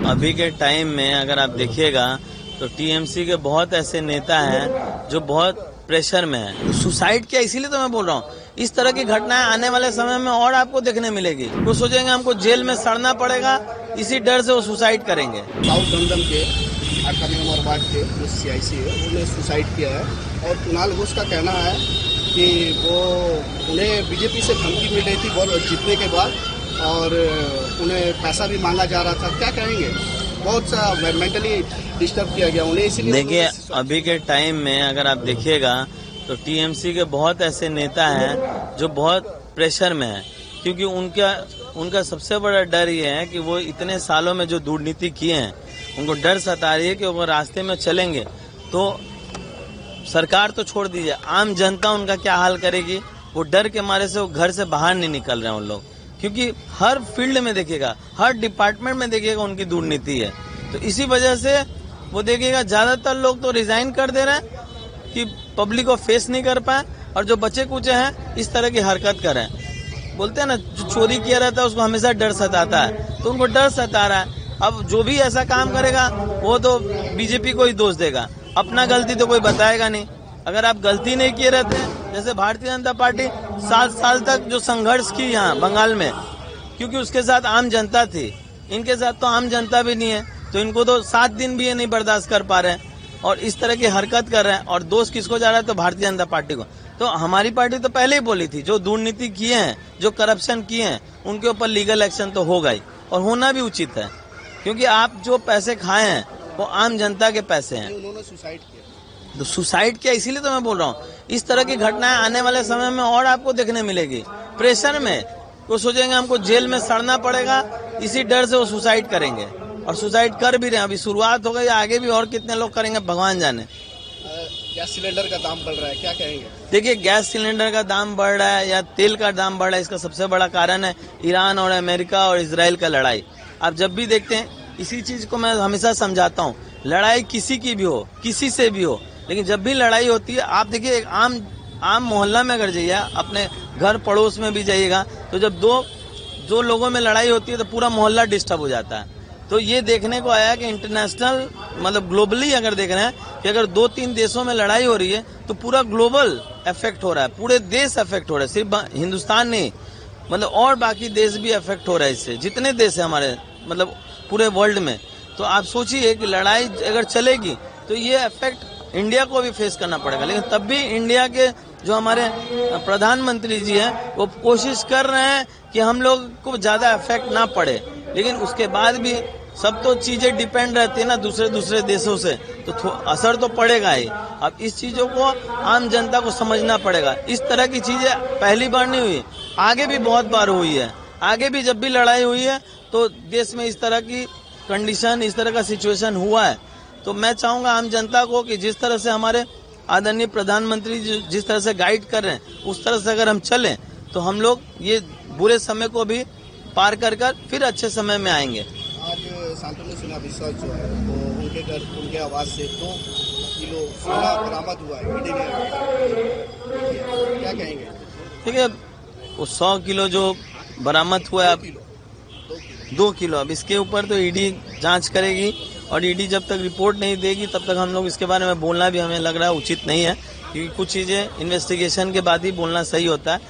अभी के टाइम में अगर आप देखिएगा तो टीएमसी के बहुत ऐसे नेता हैं जो बहुत प्रेशर में हैं। सुसाइड किया इसीलिए तो मैं बोल रहा हूँ, इस तरह की घटनाएं आने वाले समय में और आपको देखने मिलेगी। वो सोचेंगे हमको जेल में सड़ना पड़ेगा, इसी डर से वो सुसाइड करेंगे। साउथ दमदम के 8 नंबर वार्ड के जो सीआईसी है उन्होंने सुसाइड किया है और कुणाल घोष का कहना है कि वो उन्हें बीजेपी से धमकी मिल रही थी बॉल जीतने के बाद और उन्हें पैसा भी मांगा जा रहा था। क्या कहेंगे? बहुत सा मेंटली डिस्टर्ब किया गया उन्हें, इसलिए देखिए अभी के टाइम में अगर आप देखिएगा तो टीएमसी के बहुत ऐसे नेता हैं जो बहुत प्रेशर में हैं, क्योंकि उनका सबसे बड़ा डर ये है कि वो इतने सालों में जो दुर्नीति किए हैं उनको डर सता रही है कि वो रास्ते में चलेंगे तो सरकार तो छोड़ दीजिए, आम जनता उनका क्या हाल करेगी। वो डर के मारे से वो घर से बाहर नहीं निकल रहे हैं उन लोग, क्योंकि हर फील्ड में देखिएगा, हर डिपार्टमेंट में देखिएगा उनकी दुर्नीति है। तो इसी वजह से वो देखिएगा ज्यादातर लोग तो रिजाइन कर दे रहे हैं कि पब्लिक को फेस नहीं कर पाए, और जो बचे कुचे हैं इस तरह की हरकत करें। बोलते हैं ना, जो चोरी किया रहता है उसको हमेशा डर सताता है, तो उनको डर सता रहा है। अब जो भी ऐसा काम करेगा वो तो बीजेपी को ही दोष देगा, अपना गलती तो कोई बताएगा नहीं। अगर आप गलती नहीं किए रहते, जैसे भारतीय जनता पार्टी 7 साल तक जो संघर्ष की यहाँ बंगाल में, क्योंकि उसके साथ आम जनता थी, इनके साथ तो आम जनता भी नहीं है, तो इनको तो 7 दिन भी ये नहीं बर्दाश्त कर पा रहे हैं और इस तरह की हरकत कर रहे हैं। और दोष किसको जा रहा है? तो भारतीय जनता पार्टी को। तो हमारी पार्टी तो पहले ही बोली थी, जो दुर्नीति किए हैं, जो करप्शन किए हैं, उनके ऊपर लीगल एक्शन तो होगा ही, और होना भी उचित है, क्योंकि आप जो पैसे खाए हैं वो आम जनता के पैसे हैं। उन्होंने सुसाइड किया तो सुसाइड किया इसीलिए तो मैं बोल रहा हूँ, इस तरह की घटनाएं आने वाले समय में और आपको देखने मिलेगी। प्रेशर में वो सोचेंगे हमको जेल में सड़ना पड़ेगा, इसी डर से वो सुसाइड करेंगे और सुसाइड कर भी रहे हैं। अभी शुरुआत हो गई, आगे भी और कितने लोग करेंगे भगवान जाने। गैस सिलेंडर का दाम बढ़ रहा है, क्या कहेंगे? देखिए गैस सिलेंडर का दाम बढ़ रहा है या तेल का दाम बढ़ रहा है, इसका सबसे बड़ा कारण है ईरान और अमेरिका और इजराइल का लड़ाई। आप जब भी देखते हैं, इसी चीज को मैं हमेशा समझाता हूँ, लड़ाई किसी की भी हो, किसी से भी हो, लेकिन जब भी लड़ाई होती है, आप देखिए एक आम मोहल्ला में अगर जाइए, अपने घर पड़ोस में भी जाइएगा, तो जब दो लोगों में लड़ाई होती है तो पूरा मोहल्ला डिस्टर्ब हो जाता है। तो ये देखने को आया कि इंटरनेशनल मतलब ग्लोबली अगर देख रहे हैं कि अगर 2-3 देशों में लड़ाई हो रही है तो पूरा ग्लोबल इफेक्ट हो रहा है, पूरे देश इफेक्ट हो रहा है, सिर्फ हिंदुस्तान नहीं, मतलब और बाकी देश भी इफेक्ट हो रहा है इससे, जितने देश है हमारे मतलब पूरे वर्ल्ड में। तो आप सोचिए कि लड़ाई अगर चलेगी तो ये इफेक्ट इंडिया को भी फेस करना पड़ेगा, लेकिन तब भी इंडिया के जो हमारे प्रधानमंत्री जी हैं वो कोशिश कर रहे हैं कि हम लोग को ज्यादा इफेक्ट ना पड़े, लेकिन उसके बाद भी सब तो चीजें डिपेंड रहती है ना दूसरे देशों से, तो असर तो पड़ेगा ही। अब इस चीजों को आम जनता को समझना पड़ेगा। इस तरह की चीजें पहली बार नहीं हुई, आगे भी बहुत बार हुई है। आगे भी जब भी लड़ाई हुई है तो देश में इस तरह की कंडीशन, इस तरह का सिचुएशन हुआ है। तो मैं चाहूंगा आम जनता को कि जिस तरह से हमारे आदरणीय प्रधानमंत्री जिस तरह से गाइड कर रहे हैं, उस तरह से अगर हम चलें तो हम लोग ये बुरे समय को भी पार कर फिर अच्छे समय में आएंगे। आज शांतनु सिन्हा विश्वास जो है वो उनके आवाज से 2 किलो सोना बरामद हुआ है, क्या कहेंगे? ठीक है, वो 100 किलो जो बरामद हुआ है, 2 किलो, अब इसके ऊपर तो ईडी जांच करेगी और ईडी जब तक रिपोर्ट नहीं देगी तब तक हम लोग इसके बारे में बोलना भी हमें लग रहा है उचित नहीं है, क्योंकि कुछ चीजें इन्वेस्टिगेशन के बाद ही बोलना सही होता है।